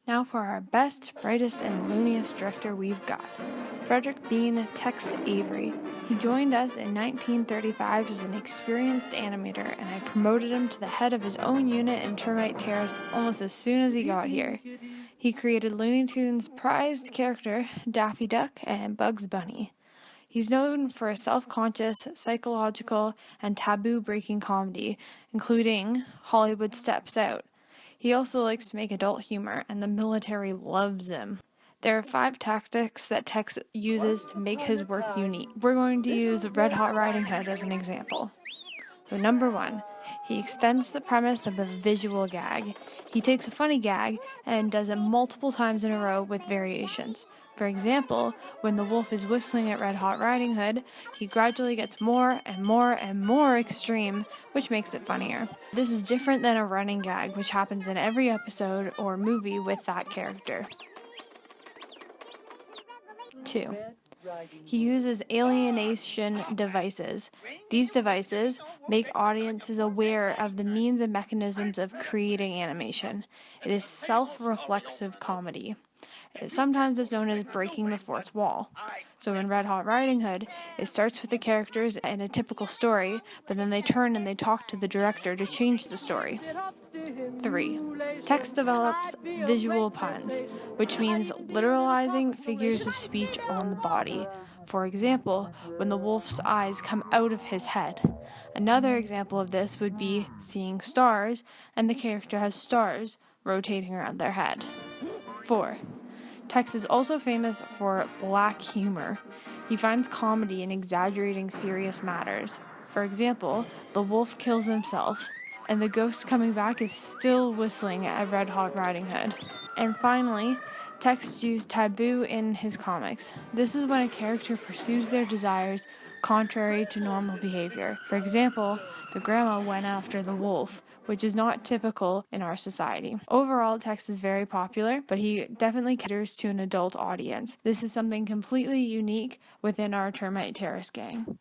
Now for our best, brightest, and looniest director we've got. Frederick Bean Tex Avery. He joined us in 1935 as an experienced animator, and I promoted him to the head of his own unit in Termite Terrace almost as soon as he got here. He created Looney Tunes' prized character, Daffy Duck, and Bugs Bunny. He's known for a self-conscious, psychological, and taboo-breaking comedy, including Hollywood Steps Out. He also likes to make adult humor, and the military loves him. There are 5 tactics that Tex uses to make his work unique. We're going to use Red Hot Riding Hood as an example. So number 1, he extends the premise of a visual gag. He takes a funny gag and does it multiple times in a row with variations. For example, when the wolf is whistling at Red Hot Riding Hood, he gradually gets more and more and more extreme, which makes it funnier. This is different than a running gag, which happens in every episode or movie with that character. 2. He uses alienation devices. These devices make audiences aware of the means and mechanisms of creating animation. It is self-reflexive comedy. Sometimes it's known as breaking the fourth wall. So in Red Hot Riding Hood, it starts with the characters in a typical story, but then they turn and they talk to the director to change the story. 3. Tex develops visual puns, which means literalizing figures of speech on the body. For example, when the wolf's eyes come out of his head. Another example of this would be seeing stars, and the character has stars rotating around their head. 4. Tex is also famous for black humor. He finds comedy in exaggerating serious matters. For example, the wolf kills himself, and the ghost coming back is still whistling at Red Hot Riding Hood. And finally, Tex used taboo in his comics. This is when a character pursues their desires contrary to normal behavior. For example, the grandma went after the wolf, which is not typical in our society. Overall, Tex is very popular, but he definitely caters to an adult audience. This is something completely unique within our Termite Terrace gang.